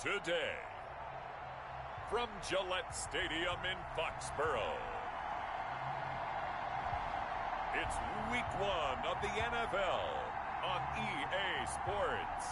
today. From Gillette Stadium in Foxborough, it's Week 1 of the NFL on EA Sports.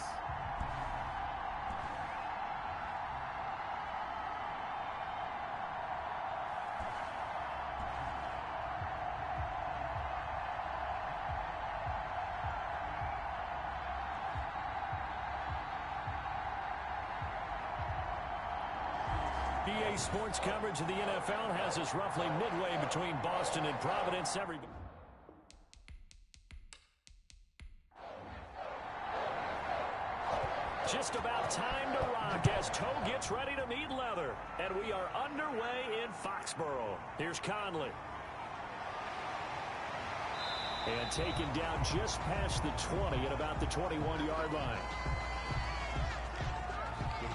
EA Sports coverage of the NFL has us roughly midway between Boston and Providence. Just about time to rock as Toe gets ready to meet leather. And we are underway in Foxborough. Here's Conley. And taken down just past the 20 at about the 21-yard line.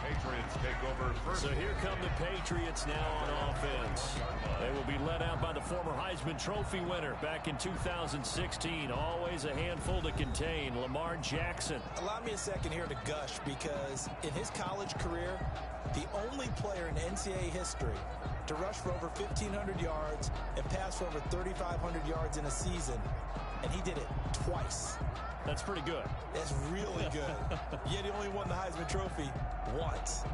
Patriots take over first. So here come the Patriots now on offense. They will be led out by the former Heisman Trophy winner back in 2016. Always a handful to contain, Lamar Jackson. Allow me a second here to gush because in his college career, the only player in NCAA history to rush for over 1,500 yards and pass for over 3,500 yards in a season, and he did it twice. That's pretty good. That's really good. Yet he only won the Heisman Trophy once.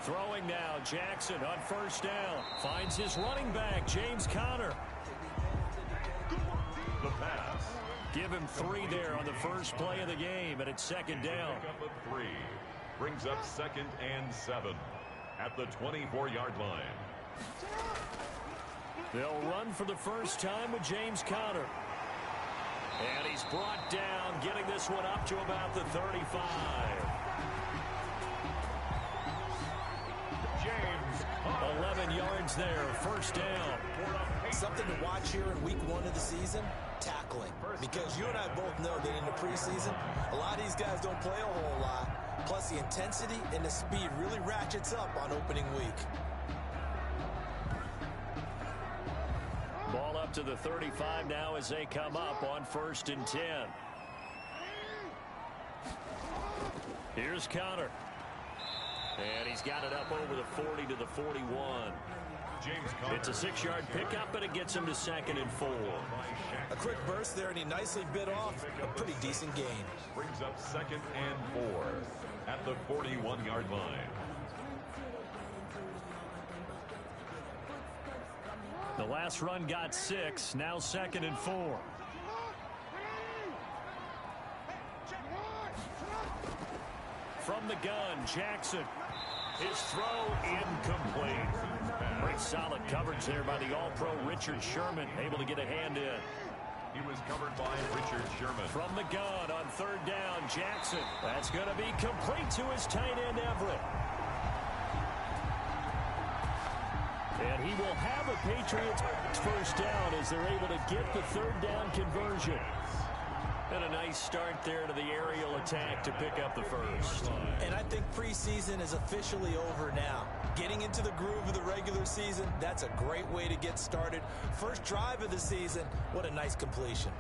Throwing now, Jackson on first down. Finds his running back, James Conner. The pass. Give him 3 there on the first play of the game, and it's second down. Pick up of 3. Brings up 2nd and 7 at the 24-yard line. They'll run for the first time with James Conner. And he's brought down, getting this one up to about the 35. James 11 yards there, first down. Something to watch here in week 1 of the season, tackling. Because you and I both know that in the preseason, a lot of these guys don't play a whole lot. Plus the intensity and the speed really ratchets up on opening week. Ball up to the 35 now as they come up on 1st and 10. Here's Conner. And he's got it up over the 40 to the 41. James Conner. It's a 6-yard pickup, and it gets him to 2nd and 4. A quick burst there, and he nicely bit off a pretty decent gain. Brings up 2nd and 4 at the 41-yard line. The last run got 6, now 2nd and 4. From the gun, Jackson. His throw incomplete. Great solid coverage there by the All-Pro Richard Sherman, able to get a hand in. He was covered by Richard Sherman. From the gun on 3rd down, Jackson. That's going to be complete to his tight end, Everett. And he will have a Patriots first down as they're able to get the 3rd down conversion. And a nice start there to the aerial attack to pick up the first. And I think preseason is officially over now. Getting into the groove of the regular season, that's a great way to get started. First drive of the season, what a nice completion.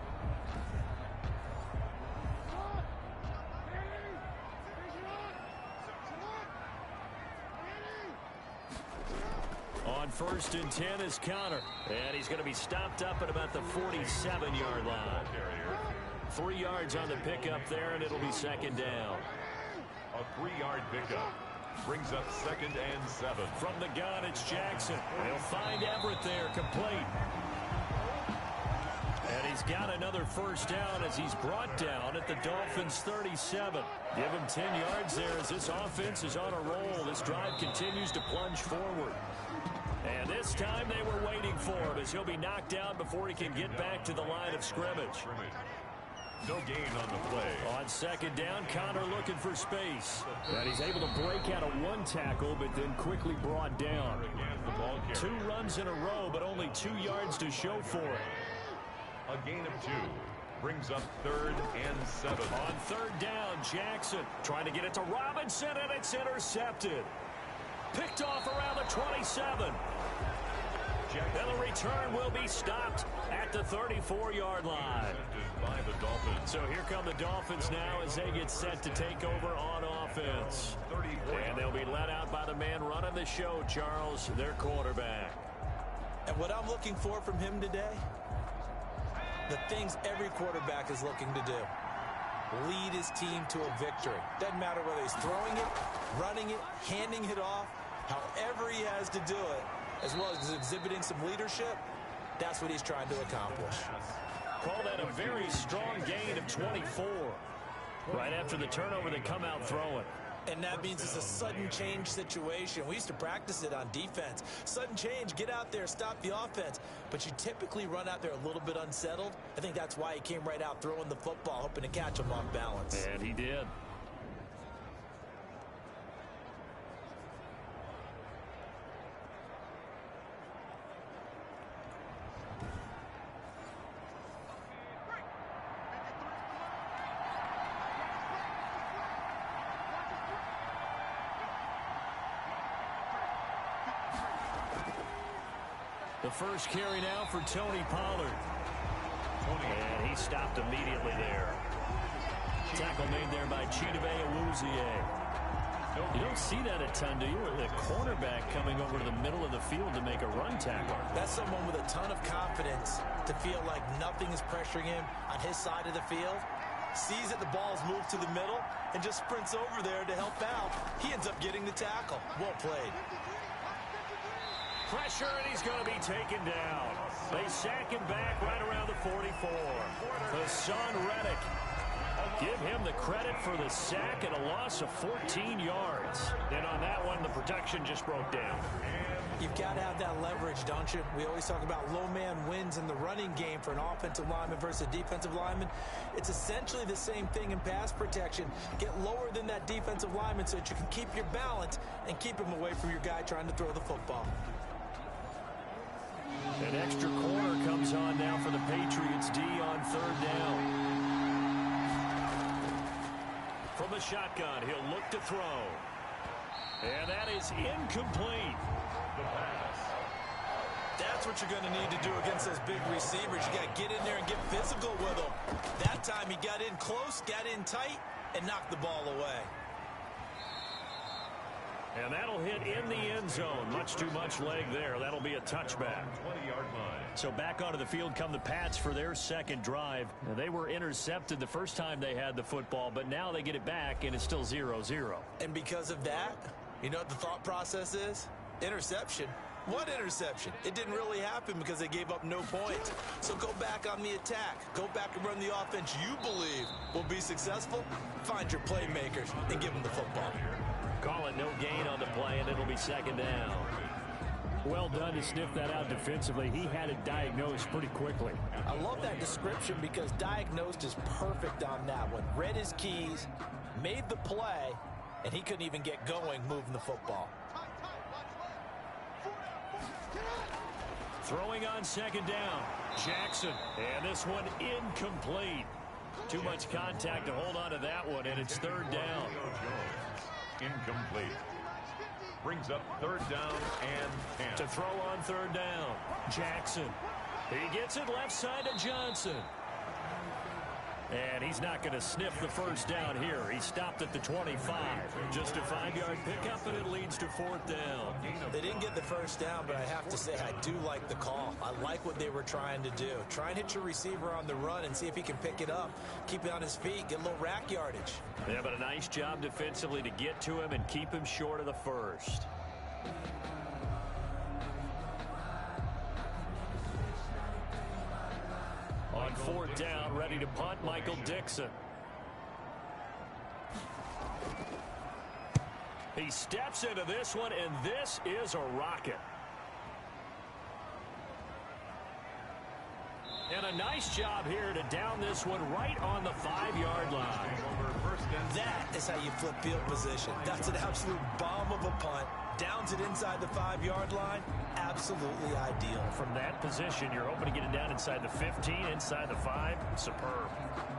On 1st and 10 is Conner. And he's going to be stopped up at about the 47-yard line. 3 yards on the pickup there, and it'll be 2nd down. A 3-yard pickup. Brings up 2nd and 7. From the gun, it's Jackson. They'll find Everett there, complete. And he's got another first down as he's brought down at the Dolphins' 37. Give him 10 yards there as this offense is on a roll. This drive continues to plunge forward. And this time they were waiting for him as he'll be knocked down before he can get back to the line of scrimmage. No gain on the play. On 2nd down, Conner looking for space. And he's able to break out of 1 tackle, but then quickly brought down. 2 runs in a row, but only 2 yards to show for it. A gain of 2. Brings up 3rd and 7. On 3rd down, Jackson trying to get it to Robinson, and it's intercepted. Picked off around the 27. And the return will be stopped at the 34-yard line. So here come the Dolphins now as they get set to take over on offense. And they'll be led out by the man running the show, Charles, their quarterback. And what I'm looking for from him today, the things every quarterback is looking to do. Lead his team to a victory. Doesn't matter whether he's throwing it, running it, handing it off, however he has to do it, as well as exhibiting some leadership, that's what he's trying to accomplish. Call that a very strong gain of 24. Right after the turnover, they come out throwing. And that means it's a sudden change situation. We used to practice it on defense. Sudden change, get out there, stop the offense. But you typically run out there a little bit unsettled. I think that's why he came right out throwing the football, hoping to catch him off balance. And he did. The first carry now for Tony Pollard. And he stopped immediately there. Tackle made there by Chidobe Awuzie. You don't see that a ton, do you? The cornerback coming over to the middle of the field to make a run tackle. That's someone with a ton of confidence to feel like nothing is pressuring him on his side of the field. Sees that the ball's moved to the middle and just sprints over there to help out. He ends up getting the tackle. Well played. Pressure, and he's going to be taken down. They sack him back right around the 44. Hassan Reddick. Give him the credit for the sack and a loss of 14 yards. And on that one, the protection just broke down. You've got to have that leverage, don't you? We always talk about low man wins in the running game for an offensive lineman versus a defensive lineman. It's essentially the same thing in pass protection. Get lower than that defensive lineman so that you can keep your balance and keep him away from your guy trying to throw the football. An extra corner comes on now for the Patriots D on third down. From the shotgun, he'll look to throw. And that is incomplete. The pass. That's what you're going to need to do against those big receivers. You got to get in there and get physical with them. That time he got in close, got in tight, and knocked the ball away. And that'll hit in the end zone. Much too much leg there. That'll be a touchback. 20-yard line. So back onto the field come the Pats for their second drive. Now, they were intercepted the first time they had the football, but now they get it back, and it's still 0-0. And because of that, you know what the thought process is? Interception. What interception? It didn't really happen because they gave up no points. So go back on the attack. Go back and run the offense you believe will be successful. Find your playmakers and give them the football. Call it no gain on the play, and it'll be second down. Well done to sniff that out defensively. He had it diagnosed pretty quickly. I love that description because diagnosed is perfect on that one. Read his keys, made the play, and he couldn't even get going moving the football. Throwing on second down. Jackson. And this one incomplete. Too much contact to hold on to that one, and it's third down. Incomplete. Brings up third down and 10. To throw on third down. Jackson. He gets it left side to Johnson. And he's not going to sniff the first down here. He stopped at the 25. Just a 5-yard pickup, and it leads to fourth down. They didn't get the first down, but I have to say I do like the call. I like what they were trying to do. Try and hit your receiver on the run and see if he can pick it up. Keep it on his feet. Get a little rack yardage. Yeah, but a nice job defensively to get to him and keep him short of the first. On fourth down, ready to punt, Michael Dixon. He steps into this one, and this is a rocket. And a nice job here to down this one right on the 5-yard line. That is how you flip field position. That's an absolute bomb of a punt. Downs it inside the 5-yard line. absolutely ideal. From that position, you're hoping to get it down inside the 15, inside the 5. Superb.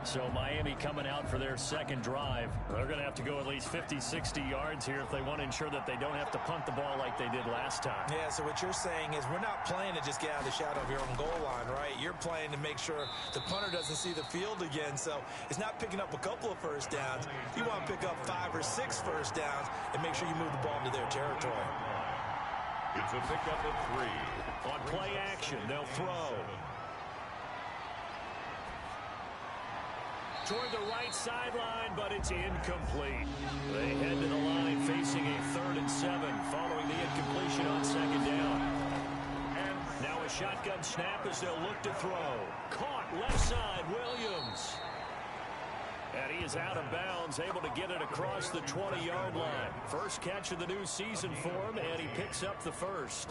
So Miami coming out for their second drive. They're going to have to go at least 50, 60 yards here if they want to ensure that they don't have to punt the ball like they did last time. Yeah, so what you're saying is we're not playing to just get out of the shadow of your own goal line, right? You're playing to make sure the punter doesn't see the field again. So it's not picking up a couple of first downs. You want to pick up 5 or 6 first downs and make sure you move the ball into their territory. It's a pickup of 3. On play action, they'll throw. Toward the right sideline, but it's incomplete. They head to the line facing a 3rd and 7 following the incompletion on 2nd down. And now a shotgun snap as they'll look to throw. Caught left side, Williams. And he is out of bounds, able to get it across the 20-yard line. First catch of the new season for him, and he picks up the first.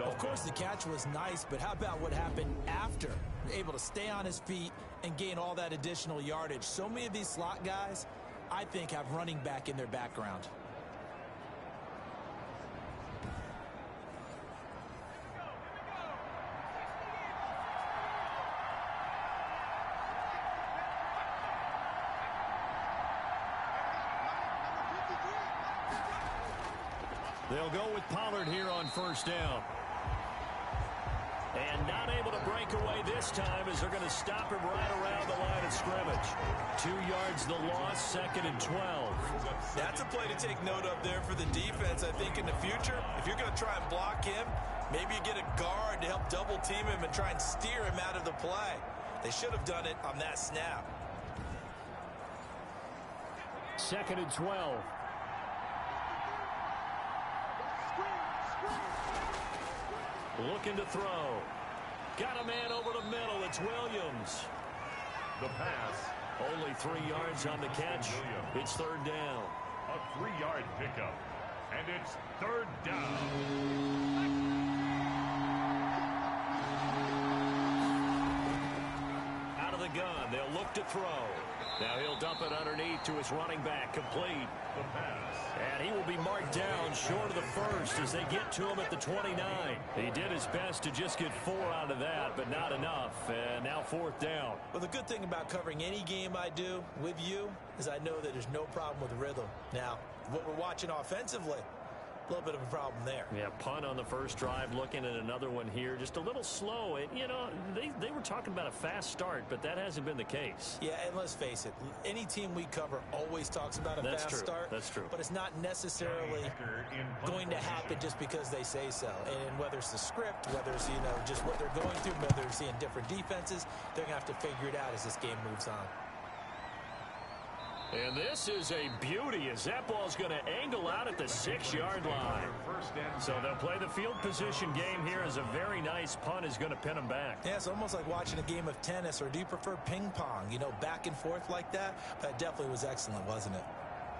Of course, the catch was nice, but how about what happened after? Able to stay on his feet and gain all that additional yardage. So many of these slot guys, I think, have running back in their background. They'll go with Pollard here on first down. And not able to break away this time as they're going to stop him right around the line of scrimmage. 2 yards the loss, 2nd and 12. That's a play to take note of there for the defense. I think in the future, if you're going to try and block him, maybe you get a guard to help double team him and try and steer him out of the play. They should have done it on that snap. 2nd and 12. Looking to throw. Got a man over the middle. It's Williams. The pass. Only 3 yards on the catch. It's 3rd down. A 3-yard pickup. And it's 3rd down. Out of the gun. They'll look to throw. Now he'll dump it underneath to his running back. Complete. The pass. And he will be marked down short of the first as they get to him at the 29. He did his best to just get 4 out of that, but not enough. And now 4th down. Well, the good thing about covering any game I do with you is I know that there's no problem with rhythm. Now, what we're watching offensively, a little bit of a problem there. Yeah, punt on the first drive, looking at another one here. Just a little slow. And, you know, they were talking about a fast start, but that hasn't been the case. Yeah, and let's face it, any team we cover always talks about a fast start. That's true. But it's not necessarily going to happen just because they say so. And whether it's the script, whether it's, you know, just what they're going through, whether they're seeing different defenses, they're going to have to figure it out as this game moves on. And this is a beauty as that ball's going to angle out at the 6-yard line. So they'll play the field position game here as a very nice punt is going to pin them back. Yeah, it's almost like watching a game of tennis, or do you prefer ping pong? You know, back and forth like that? That definitely was excellent, wasn't it?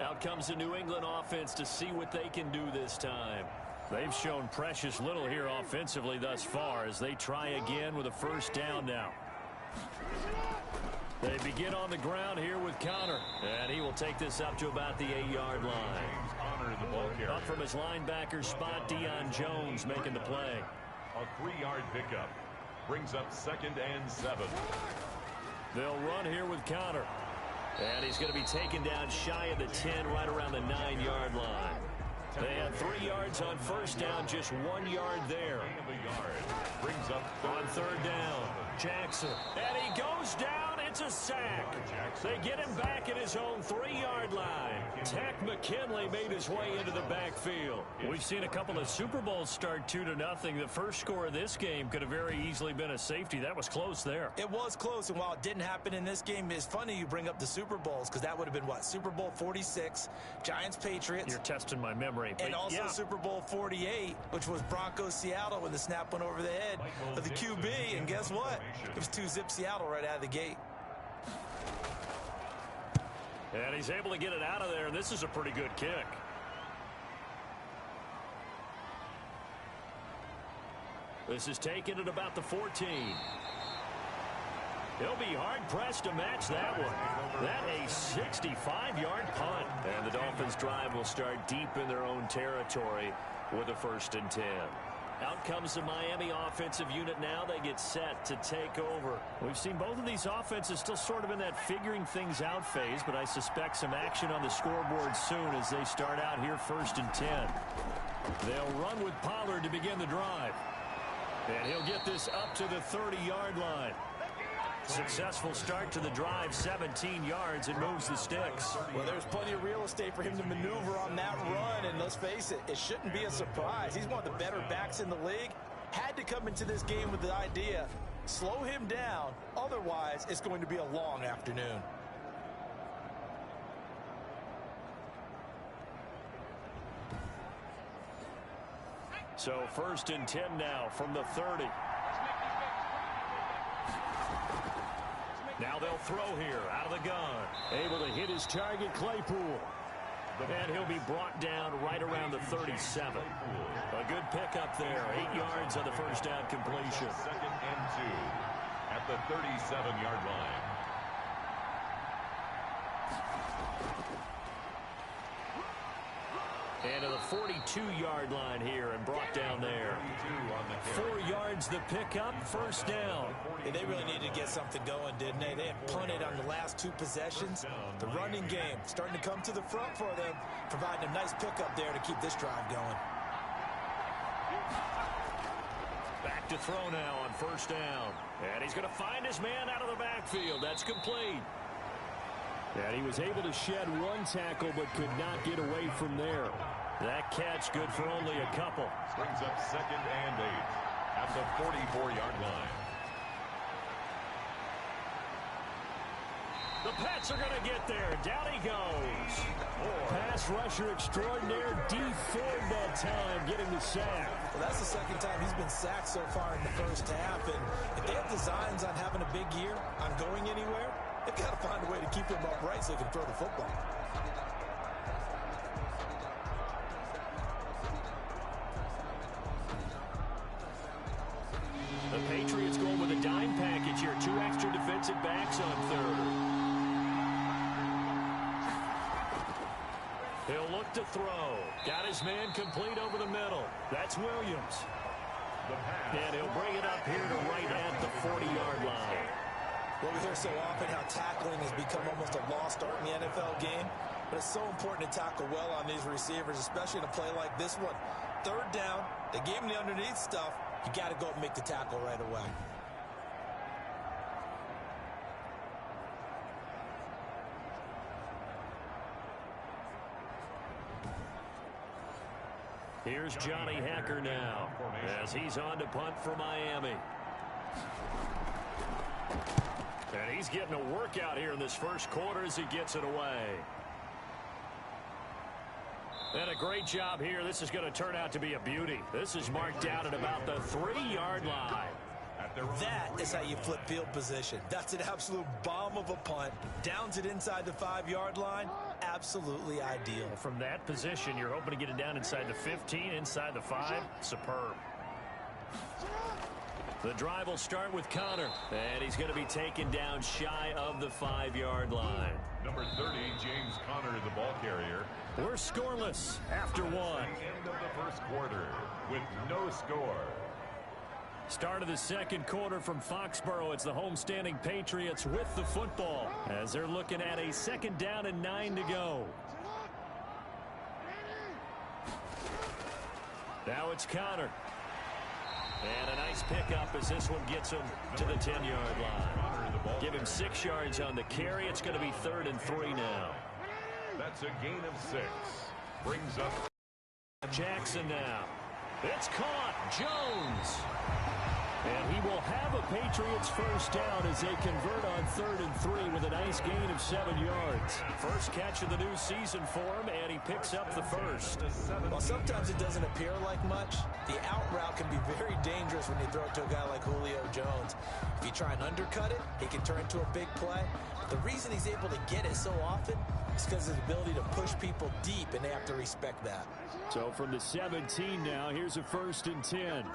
Out comes the New England offense to see what they can do this time. They've shown precious little here offensively thus far as they try again with a first down now. They begin on the ground here with Connor, and he will take this up to about the 8-yard line. Up from his linebacker spot, Deion Jones making the play. A 3-yard pickup brings up 2nd and 7. They'll run here with Connor, and he's going to be taken down shy of the 10, right around the 9-yard line. They had 3 yards on first down, just 1 yard there. Brings up on 3rd down, Jackson, and he goes down. It's a sack. They get him back at his own 3-yard line. Tack McKinley made his way into the backfield. We've seen a couple of Super Bowls start 2-0. The first score of this game could have very easily been a safety. That was close there. It was close, and while it didn't happen in this game, it's funny you bring up the Super Bowls, because that would have been, what, Super Bowl 46, Giants-Patriots. You're testing my memory. And also Super Bowl 48, which was Broncos-Seattle when the snap went over the head of the QB, and guess what? It was 2-zip Seattle right out of the gate. And he's able to get it out of there, and this is a pretty good kick. This is taken at about the 14. He'll be hard-pressed to match that one. That a 65-yard punt. And the Dolphins' drive will start deep in their own territory with a 1st and 10. Out comes the Miami offensive unit now. They get set to take over. We've seen both of these offenses still sort of in that figuring things out phase, but I suspect some action on the scoreboard soon as they start out here 1st and 10. They'll run with Pollard to begin the drive. And he'll get this up to the 30-yard line. Successful start to the drive, 17 yards, and moves the sticks. Well, there's plenty of real estate for him to maneuver on that run, and let's face it, it shouldn't be a surprise. He's one of the better backs in the league. Had to come into this game with the idea, slow him down, otherwise it's going to be a long afternoon. So 1st and 10 now from the 30. Now they'll throw here out of the gun. Able to hit his target, Claypool. And he'll be brought down right around the 37. A good pickup there. 8 yards on the first down completion. 2nd and 2 at the 37-yard line. And to the 42-yard line here and brought down there. 4 yards the pickup, 1st down. Yeah, they really needed to get something going, didn't they? They had punted on the last 2 possessions. The running game starting to come to the front for them, providing a nice pickup there to keep this drive going. Back to throw now on 1st down. And he's going to find his man out of the backfield. That's complete. And he was able to shed 1 tackle but could not get away from there. That catch good for only a couple. Brings up 2nd and 8 at the 44-yard line. The Pats are going to get there. Down he goes. Pass rusher extraordinaire. D. Ford that time getting the sack. Well, that's the 2nd time he's been sacked so far in the first half. And if they have designs on having a big year, on going anywhere, they've got to find a way to keep him upright so he can throw the football. The Patriots going with a dime package here. 2 extra defensive backs on 3rd. He'll look to throw. Got his man complete over the middle. That's Williams. And he'll bring it up here to right at the 40-yard line. Well, we hear so often how tackling has become almost a lost art in the NFL game. But it's so important to tackle well on these receivers, especially in a play like this one. 3rd down, they gave him the underneath stuff. You got to go and make the tackle right away. Here's Johnny Hacker now as he's on to punt for Miami. And he's getting a workout here in this 1st quarter as he gets it away. And a great job here. This is going to turn out to be a beauty. This is marked out at about the 3-yard line. That is how you flip field position. That's an absolute bomb of a punt. Downs it inside the 5-yard line. Absolutely ideal. From that position, you're hoping to get it down inside the 15, inside the 5. Superb. The drive will start with Connor, and he's going to be taken down shy of the 5-yard line. Number 30, James Conner, the ball carrier. We're scoreless after 1. End of the 1st quarter with no score. Start of the 2nd quarter from Foxborough. It's the homestanding Patriots with the football as they're looking at a 2nd down and 9 to go. Now it's Connor. And a nice pickup as this one gets him to the 10-yard line. Give him 6 yards on the carry. It's going to be 3rd and 3 now. That's a gain of 6. Brings up Jackson now. It's caught. Jones. And he will have a Patriots 1st down as they convert on 3rd and 3 with a nice gain of 7 yards. First catch of the new season for him, and he picks up the 1st. Well, sometimes it doesn't appear like much. The out route can be very dangerous when you throw it to a guy like Julio Jones. If you try and undercut it, it can turn into a big play. The reason he's able to get it so often is because of his ability to push people deep, and they have to respect that. So from the 17 now, here's a 1st and 10.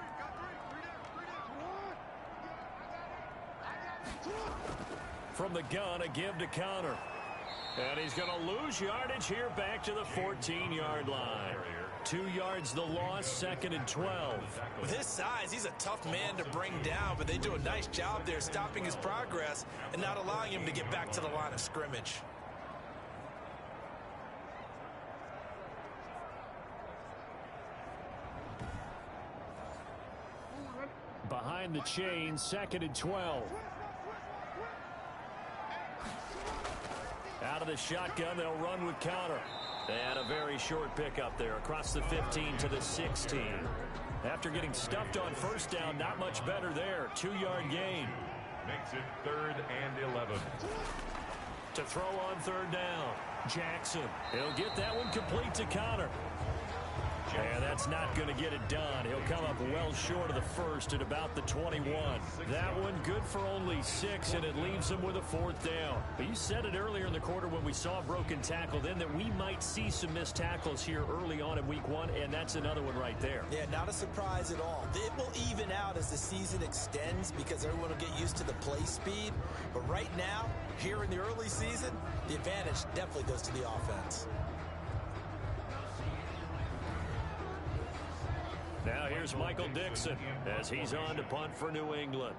From the gun, a give to Connor. And he's going to lose yardage here back to the 14-yard line. 2 yards the loss, 2nd and 12. With his size, he's a tough man to bring down, but they do a nice job there stopping his progress and not allowing him to get back to the line of scrimmage. Behind the chain, 2nd and 12. Out of the shotgun, they'll run with counter. And a very short pickup there across the 15 to the 16. After getting stuffed on first down, not much better there. 2-yard gain. Makes it 3rd and 11. To throw on 3rd down, Jackson. He'll get that one complete to Connor. And that's not going to get it done. He'll come up well short of the first at about the 21. That one good for only 6, and it leaves him with a 4th down. But you said it earlier in the quarter when we saw a broken tackle then that we might see some missed tackles here early on in week 1, and that's another one right there. Yeah, not a surprise at all. It will even out as the season extends because everyone will get used to the play speed. But right now, here in the early season, the advantage definitely goes to the offense. Now here's Michael Dixon as he's on to punt for New England.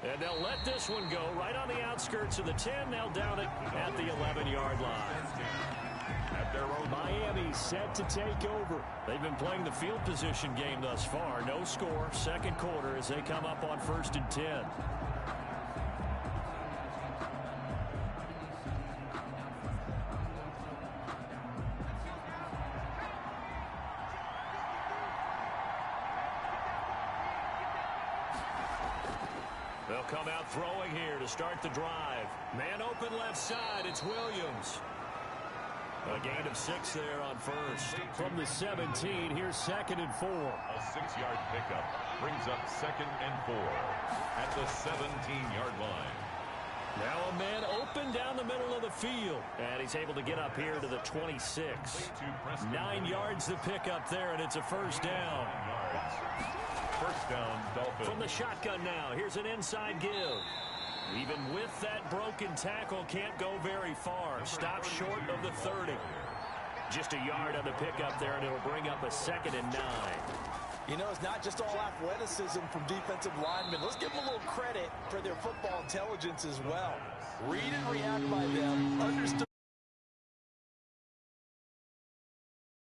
And they'll let this one go right on the outskirts of the 10. They'll down it at the 11-yard line. Miami set to take over. They've been playing the field position game thus far. No score, 2nd quarter as they come up on 1st and 10. They'll come out throwing here to start the drive. Man open left side, it's Williams. A gain of 6 there on first. From the 17, here's 2nd and 4. A 6-yard pickup brings up 2nd and 4 at the 17-yard line. Now a man open down the middle of the field. And he's able to get up here to the 26. 9 yards the pickup there, and it's a 1st down. 9 yards. 1st down, Dolphins. From the shotgun now, here's an inside give. Even with that broken tackle, can't go very far. Stop short of the 30. Just a yard on the pickup there, and it'll bring up a 2nd and 9. You know, it's not just all athleticism from defensive linemen. Let's give them a little credit for their football intelligence as well. Read and react by them. Understood.